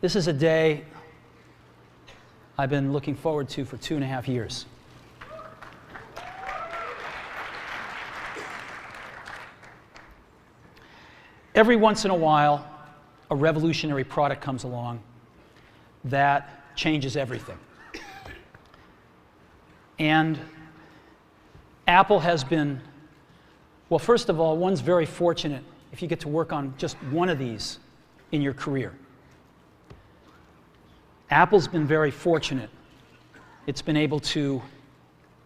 This is a day I've been looking forward to for 2.5 years. Every once in a while, a revolutionary product comes along that changes everything. And Apple has been, well, first of all, one's very fortunate if you get to work on just one of these in your career. Apple's been very fortunate. It's been able to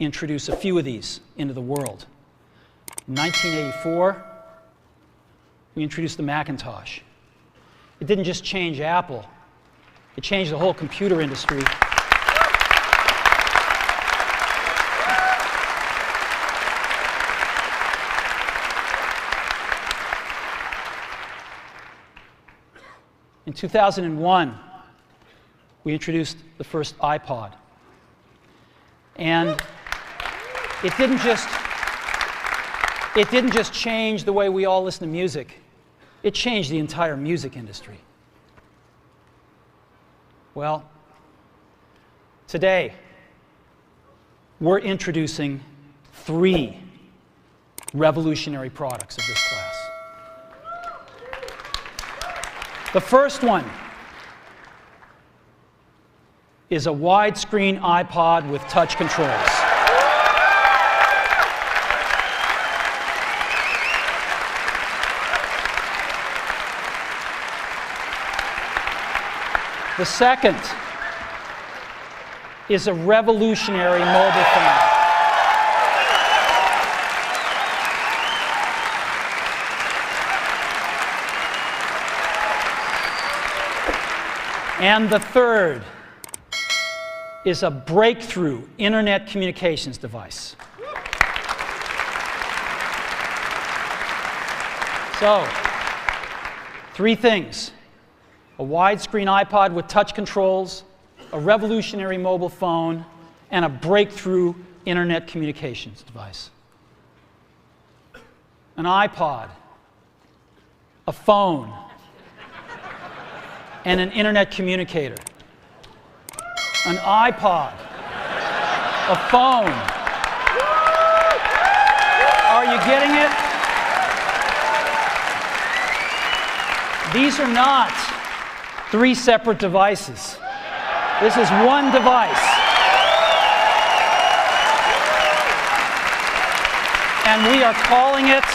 introduce a few of these into the world. In 1984, we introduced the Macintosh. It didn't just change Apple, it changed the whole computer industry. In 2001, we introduced the first iPod. And it didn't just change the way we all listen to music. It changed the entire music industry. Well, today, we're introducing 3 revolutionary products of this class. The first one is a widescreen iPod with touch controls. The second is a revolutionary mobile phone. And the third is a breakthrough internet communications device. So, 3 things: a widescreen iPod with touch controls, a revolutionary mobile phone, and a breakthrough internet communications device. An iPod, a phone, and an internet communicator. An iPod, a phone. Are you getting it? These are not 3 separate devices. This is one device. And we are calling it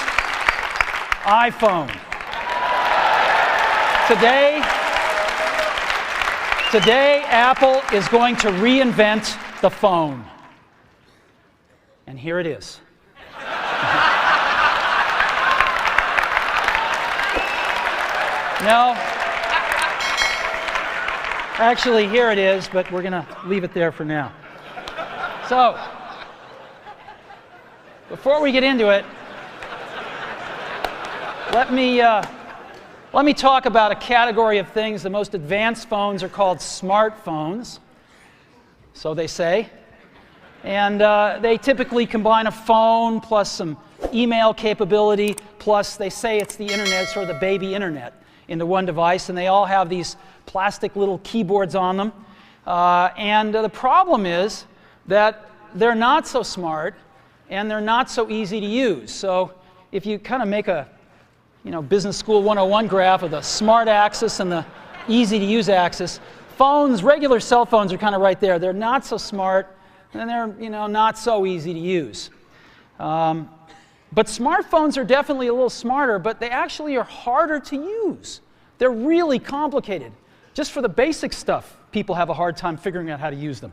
iPhone. Today, Apple is going to reinvent the phone. And here it is. No. Actually, here it is, but we're going to leave it there for now. So, before we get into it, let me talk about a category of things. The most advanced phones are called smartphones, so they say. And they typically combine a phone plus some email capability, plus they say it's the internet, sort of the baby internet, into one device. And they all have these plastic little keyboards on them. And the problem is that they're not so smart and they're not so easy to use. So if you kind of make a Business School 101 graph of the smart axis and the easy to use axis, phones, regular cell phones are kind of right there. They're not so smart and they're not so easy to use. But smartphones are definitely a little smarter, but they actually are harder to use. They're really complicated. Just for the basic stuff, people have a hard time figuring out how to use them.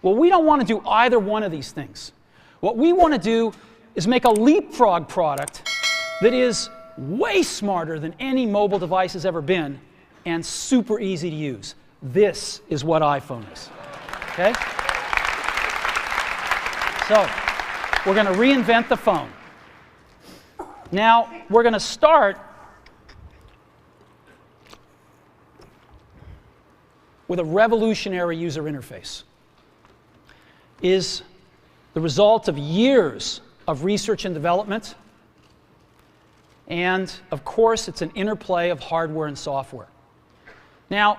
Well, we don't want to do either one of these things. What we want to do is make a leapfrog product that is way smarter than any mobile device has ever been and super easy to use. This is what iPhone is. Okay? So, we're going to reinvent the phone. Now, we're going to start with a revolutionary user interface. Is the result of years of research and development. And, of course, it's an interplay of hardware and software. Now,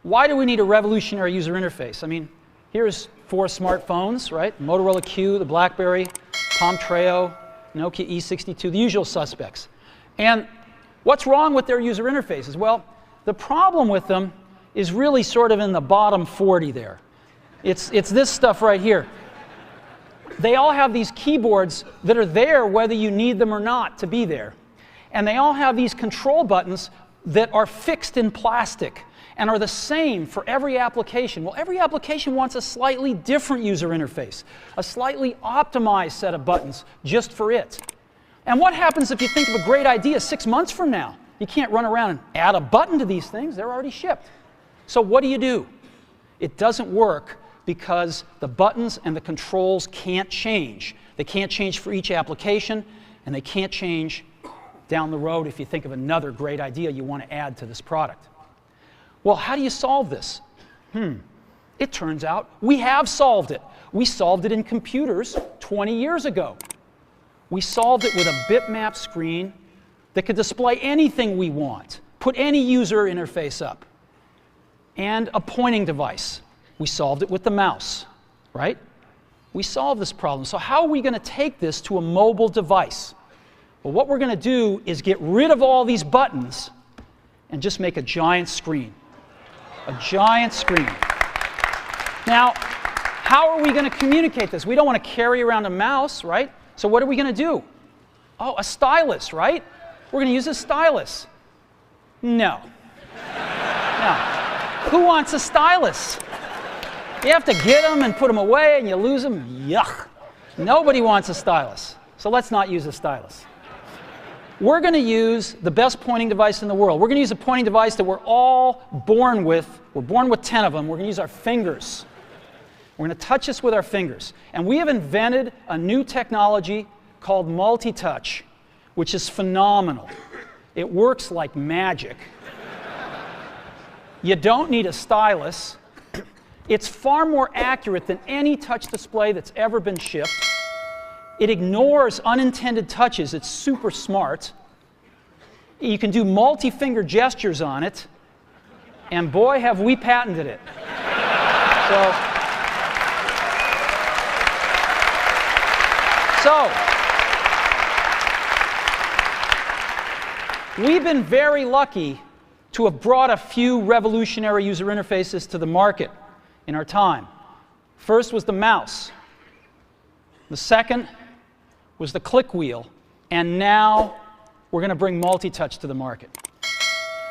why do we need a revolutionary user interface? I mean, here's 4 smartphones, right? Motorola Q, the BlackBerry, Palm Treo, Nokia E62, the usual suspects. And what's wrong with their user interfaces? Well, the problem with them is really sort of in the bottom 40 there. It's this stuff right here. They all have these keyboards that are there whether you need them or not to be there. And they all have these control buttons that are fixed in plastic and are the same for every application. Well, every application wants a slightly different user interface, a slightly optimized set of buttons just for it. And what happens if you think of a great idea 6 months from now? You can't run around and add a button to these things. They're already shipped. So what do? It doesn't work because the buttons and the controls can't change. They can't change for each application, and they can't change down the road if you think of another great idea you want to add to this product. Well, how do you solve this? It turns out we have solved it. We solved it in computers 20 years ago. We solved it with a bitmap screen that could display anything we want, put any user interface up, and a pointing device. We solved it with the mouse, right? We solved this problem. So how are we going to take this to a mobile device? Well, what we're going to do is get rid of all these buttons and just make a giant screen. A giant screen. Now, how are we going to communicate this? We don't want to carry around a mouse, right? So what are we going to do? Oh, a stylus, right? We're going to use a stylus. No. No. Who wants a stylus? You have to get them and put them away and you lose them. Yuck. Nobody wants a stylus. So let's not use a stylus. We're going to use the best pointing device in the world. We're going to use a pointing device that we're all born with. We're born with 10 of them. We're going to use our fingers. We're going to touch this with our fingers. And we have invented a new technology called multi-touch, which is phenomenal. It works like magic. You don't need a stylus. It's far more accurate than any touch display that's ever been shipped. It ignores unintended touches. It's super smart. You can do multi-finger gestures on it. And boy, have we patented it. So, we've been very lucky to have brought a few revolutionary user interfaces to the market in our time. First was the mouse. The second was the click wheel. And now we're going to bring multi-touch to the market.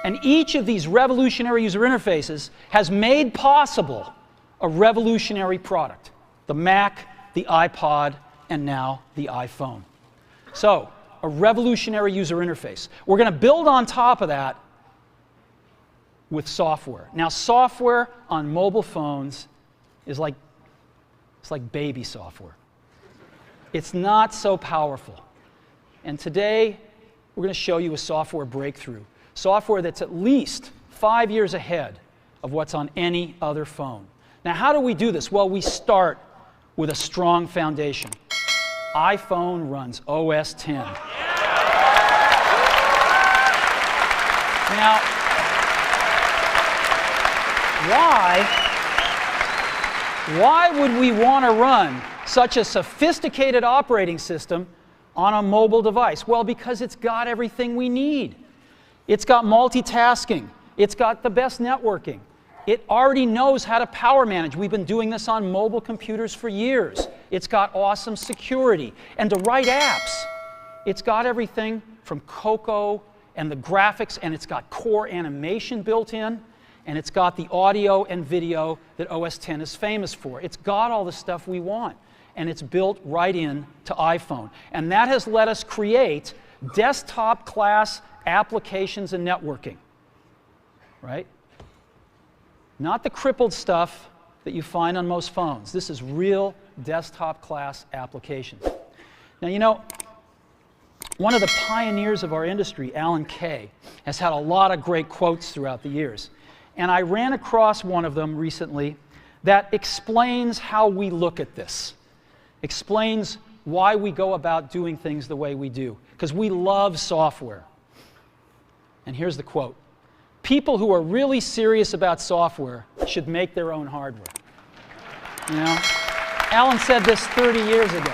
And each of these revolutionary user interfaces has made possible a revolutionary product. The Mac, the iPod, and now the iPhone. So, a revolutionary user interface. We're going to build on top of that with software. Now, software on mobile phones is like baby software. It's not so powerful. And today, we're going to show you a software breakthrough. Software that's at least 5 years ahead of what's on any other phone. Now, how do we do this? Well, we start with a strong foundation. iPhone runs OS X. Now, why would we want to run such a sophisticated operating system on a mobile device? Well, because it's got everything we need. It's got multitasking. It's got the best networking. It already knows how to power manage. We've been doing this on mobile computers for years. It's got awesome security and to write apps. It's got everything from Cocoa and the graphics, and it's got core animation built in, and it's got the audio and video that OS X is famous for. It's got all the stuff we want, and it's built right in to iPhone. And that has let us create desktop-class applications and networking, right? Not the crippled stuff that you find on most phones. This is real desktop-class applications. Now, you know, one of the pioneers of our industry, Alan Kay, has had a lot of great quotes throughout the years. And I ran across one of them recently that explains how we look at this, explains why we go about doing things the way we do, because we love software. And here's the quote. people who are really serious about software should make their own hardware. You know? Alan said this 30 years ago,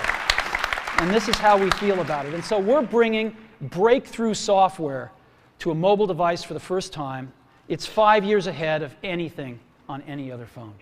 and this is how we feel about it. And so we're bringing breakthrough software to a mobile device for the first time. It's 5 years ahead of anything on any other phone.